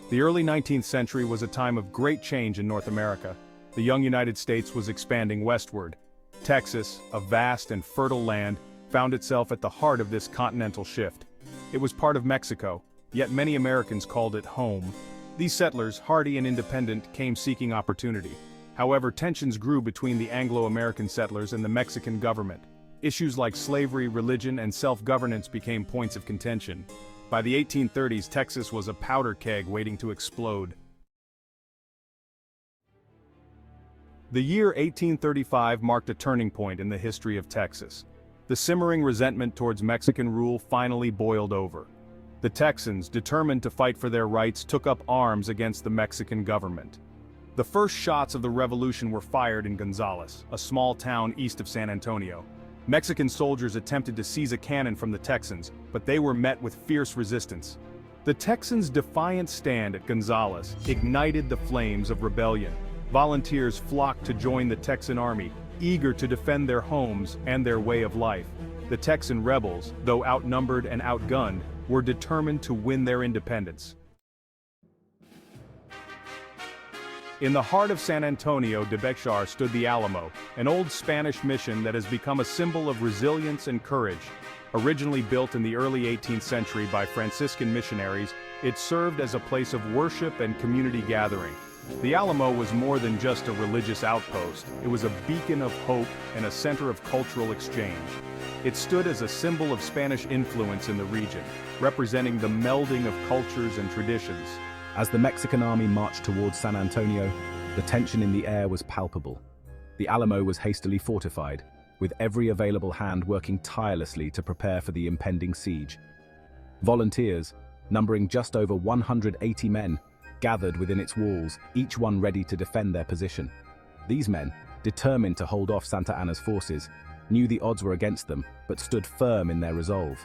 The early 19th century was a time of great change in North America. The young United States was expanding westward. Texas, a vast and fertile land, found itself at the heart of this continental shift. It was part of Mexico, yet many Americans called it home. These settlers, hardy and independent, came seeking opportunity. However, tensions grew between the Anglo-American settlers and the Mexican government. Issues like slavery, religion, and self-governance became points of contention. By the 1830s, Texas was a powder keg waiting to explode. The year 1835 marked a turning point in the history of Texas. The simmering resentment towards Mexican rule finally boiled over. The Texans, determined to fight for their rights, took up arms against the Mexican government. The first shots of the revolution were fired in Gonzales, a small town east of San Antonio. Mexican soldiers attempted to seize a cannon from the Texans, but they were met with fierce resistance. The Texans' defiant stand at Gonzales ignited the flames of rebellion. Volunteers flocked to join the Texan army, eager to defend their homes and their way of life. The Texan rebels, though outnumbered and outgunned, were determined to win their independence. In the heart of San Antonio de Bexar stood the Alamo, an old Spanish mission that has become a symbol of resilience and courage. Originally built in the early 18th century by Franciscan missionaries, it served as a place of worship and community gathering. The Alamo was more than just a religious outpost. It was a beacon of hope and a center of cultural exchange. It stood as a symbol of Spanish influence in the region, representing the melding of cultures and traditions. As the Mexican army marched towards San Antonio, the tension in the air was palpable. The Alamo was hastily fortified, with every available hand working tirelessly to prepare for the impending siege. Volunteers, numbering just over 180 men, gathered within its walls, each one ready to defend their position. These men, determined to hold off Santa Anna's forces, knew the odds were against them, but stood firm in their resolve.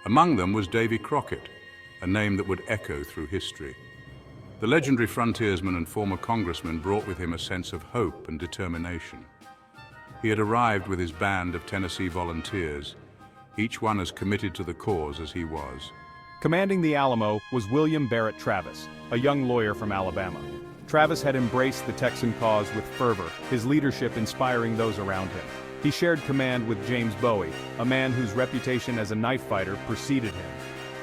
Among them was Davy Crockett, a name that would echo through history. The legendary frontiersman and former congressman brought with him a sense of hope and determination. He had arrived with his band of Tennessee volunteers, each one as committed to the cause as he was. Commanding the Alamo was William Barrett Travis, a young lawyer from Alabama. Travis had embraced the Texan cause with fervor, his leadership inspiring those around him. He shared command with James Bowie, a man whose reputation as a knife fighter preceded him.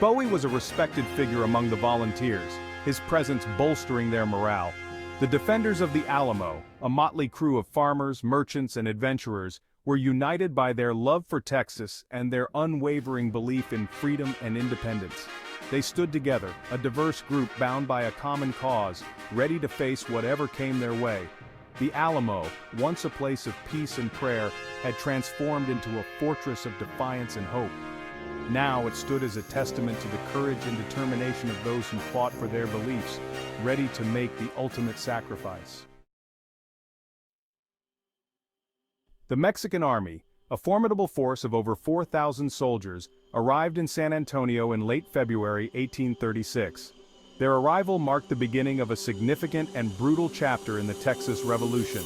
Bowie was a respected figure among the volunteers, his presence bolstering their morale. The defenders of the Alamo, a motley crew of farmers, merchants, and adventurers, were united by their love for Texas and their unwavering belief in freedom and independence. They stood together, a diverse group bound by a common cause, ready to face whatever came their way. The Alamo, once a place of peace and prayer, had transformed into a fortress of defiance and hope. Now it stood as a testament to the courage and determination of those who fought for their beliefs, ready to make the ultimate sacrifice. The Mexican Army, a formidable force of over 4,000 soldiers, arrived in San Antonio in late February 1836. Their arrival marked the beginning of a significant and brutal chapter in the Texas Revolution.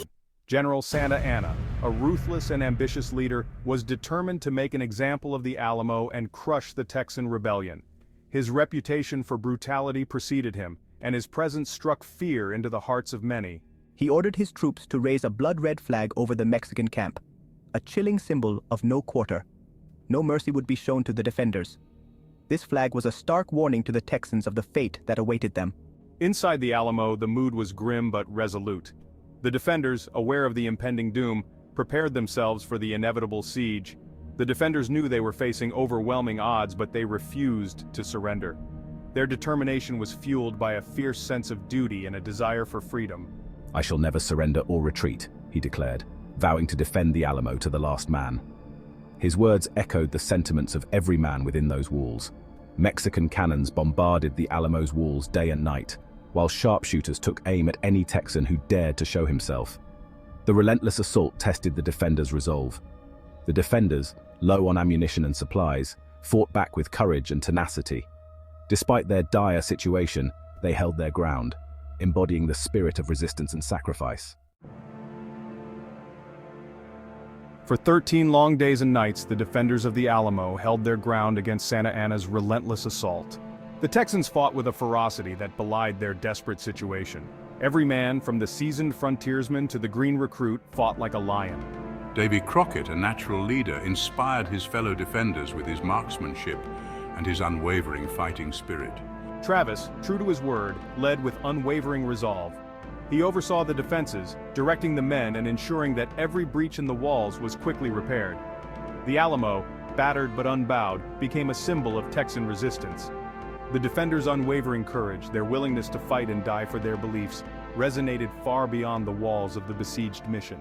General Santa Anna, a ruthless and ambitious leader, was determined to make an example of the Alamo and crush the Texan rebellion. His reputation for brutality preceded him, and his presence struck fear into the hearts of many. He ordered his troops to raise a blood-red flag over the Mexican camp, a chilling symbol of no quarter. No mercy would be shown to the defenders. This flag was a stark warning to the Texans of the fate that awaited them. Inside the Alamo, the mood was grim but resolute. The defenders, aware of the impending doom, prepared themselves for the inevitable siege. The defenders knew they were facing overwhelming odds, but they refused to surrender. Their determination was fueled by a fierce sense of duty and a desire for freedom. "I shall never surrender or retreat," he declared, vowing to defend the Alamo to the last man. His words echoed the sentiments of every man within those walls. Mexican cannons bombarded the Alamo's walls day and night, while sharpshooters took aim at any Texan who dared to show himself. The relentless assault tested the defenders' resolve. The defenders, low on ammunition and supplies, fought back with courage and tenacity. Despite their dire situation, they held their ground, embodying the spirit of resistance and sacrifice. For 13 long days and nights, the defenders of the Alamo held their ground against Santa Anna's relentless assault. The Texans fought with a ferocity that belied their desperate situation. Every man, from the seasoned frontiersman to the green recruit, fought like a lion. Davy Crockett, a natural leader, inspired his fellow defenders with his marksmanship and his unwavering fighting spirit. Travis, true to his word, led with unwavering resolve. He oversaw the defenses, directing the men and ensuring that every breach in the walls was quickly repaired. The Alamo, battered but unbowed, became a symbol of Texan resistance. The defenders' unwavering courage, their willingness to fight and die for their beliefs, resonated far beyond the walls of the besieged mission.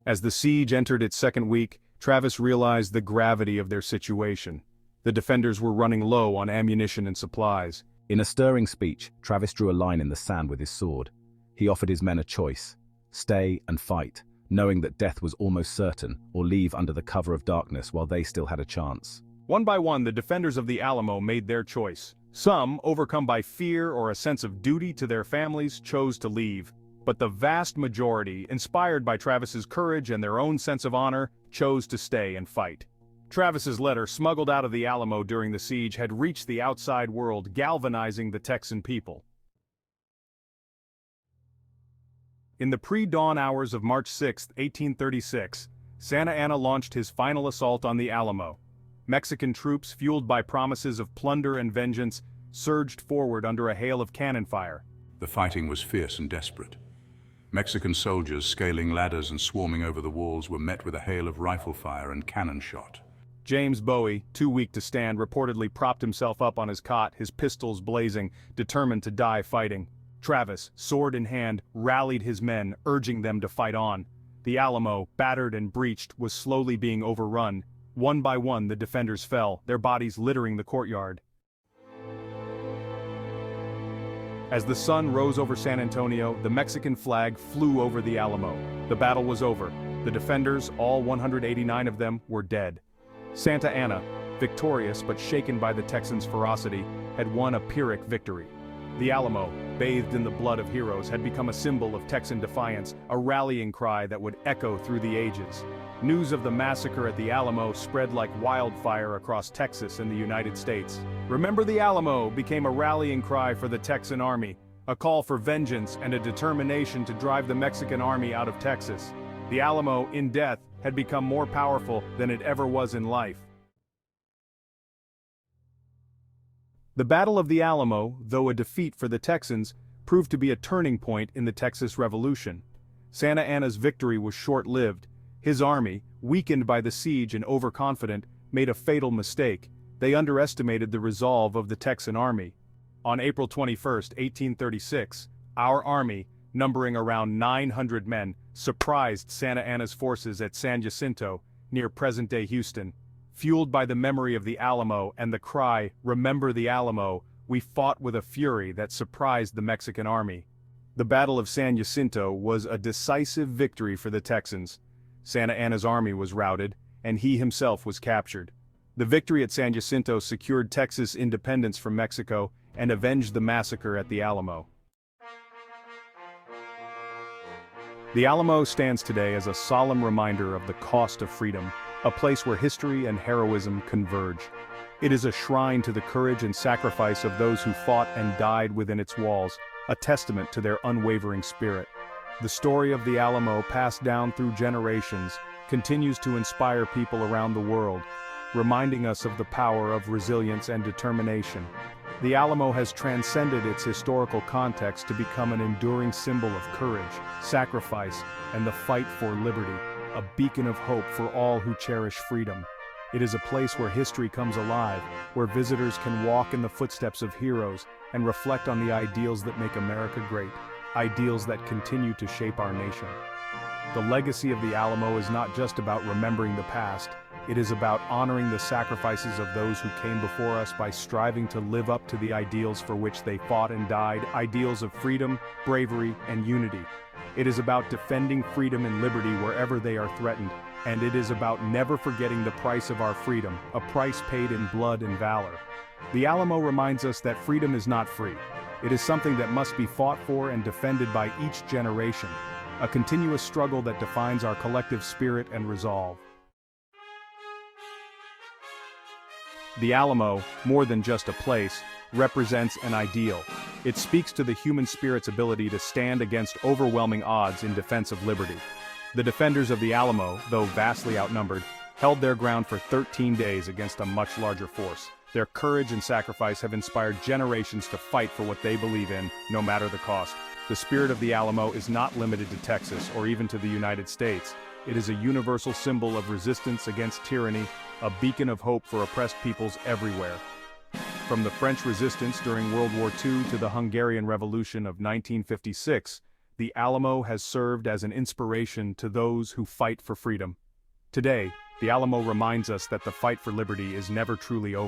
As the siege entered its second week, Travis realized the gravity of their situation. The defenders were running low on ammunition and supplies. In a stirring speech, Travis drew a line in the sand with his sword. He offered his men a choice: stay and fight, knowing that death was almost certain, or leave under the cover of darkness while they still had a chance. One by one, the defenders of the Alamo made their choice. Some, overcome by fear or a sense of duty to their families, chose to leave. But the vast majority, inspired by Travis's courage and their own sense of honor, chose to stay and fight. Travis's letter, smuggled out of the Alamo during the siege, had reached the outside world, galvanizing the Texan people. In the pre-dawn hours of March 6, 1836, Santa Anna launched his final assault on the Alamo. Mexican troops, fueled by promises of plunder and vengeance, surged forward under a hail of cannon fire. The fighting was fierce and desperate. Mexican soldiers, scaling ladders and swarming over the walls, were met with a hail of rifle fire and cannon shot. James Bowie, too weak to stand, reportedly propped himself up on his cot, his pistols blazing, determined to die fighting. Travis, sword in hand, rallied his men, urging them to fight on. The Alamo, battered and breached, was slowly being overrun. One by one, the defenders fell, their bodies littering the courtyard. As the sun rose over San Antonio, the Mexican flag flew over the Alamo. The battle was over. The defenders, all 189 of them, were dead. Santa Anna, victorious but shaken by the Texans' ferocity, had won a Pyrrhic victory. The Alamo, bathed in the blood of heroes, had become a symbol of Texan defiance, a rallying cry that would echo through the ages. News of the massacre at the Alamo spread like wildfire across Texas and the United States. "Remember the Alamo" became a rallying cry for the Texan army, a call for vengeance and a determination to drive the Mexican army out of Texas. The Alamo, in death, had become more powerful than it ever was in life. The Battle of the Alamo, though a defeat for the Texans, proved to be a turning point in the Texas Revolution. Santa Anna's victory was short-lived. His army, weakened by the siege and overconfident, made a fatal mistake. They underestimated the resolve of the Texan army. On April 21, 1836, our army, numbering around 900 men, surprised Santa Anna's forces at San Jacinto, near present-day Houston. Fueled by the memory of the Alamo and the cry, "Remember the Alamo," we fought with a fury that surprised the Mexican army. The Battle of San Jacinto was a decisive victory for the Texans. Santa Anna's army was routed, and he himself was captured. The victory at San Jacinto secured Texas independence from Mexico and avenged the massacre at the Alamo. The Alamo stands today as a solemn reminder of the cost of freedom, a place where history and heroism converge. It is a shrine to the courage and sacrifice of those who fought and died within its walls, a testament to their unwavering spirit. The story of the Alamo, passed down through generations, continues to inspire people around the world, reminding us of the power of resilience and determination. The Alamo has transcended its historical context to become an enduring symbol of courage, sacrifice, and the fight for liberty, a beacon of hope for all who cherish freedom. It is a place where history comes alive, where visitors can walk in the footsteps of heroes and reflect on the ideals that make America great, ideals that continue to shape our nation. The legacy of the Alamo is not just about remembering the past, it is about honoring the sacrifices of those who came before us by striving to live up to the ideals for which they fought and died, ideals of freedom, bravery, and unity. It is about defending freedom and liberty wherever they are threatened, and it is about never forgetting the price of our freedom, a price paid in blood and valor. The Alamo reminds us that freedom is not free. It is something that must be fought for and defended by each generation, a continuous struggle that defines our collective spirit and resolve. The Alamo, more than just a place, represents an ideal. It speaks to the human spirit's ability to stand against overwhelming odds in defense of liberty. The defenders of the Alamo, though vastly outnumbered, held their ground for 13 days against a much larger force. Their courage and sacrifice have inspired generations to fight for what they believe in, no matter the cost. The spirit of the Alamo is not limited to Texas or even to the United States. It is a universal symbol of resistance against tyranny, a beacon of hope for oppressed peoples everywhere. From the French resistance during World War II to the Hungarian Revolution of 1956, the Alamo has served as an inspiration to those who fight for freedom. Today, the Alamo reminds us that the fight for liberty is never truly over.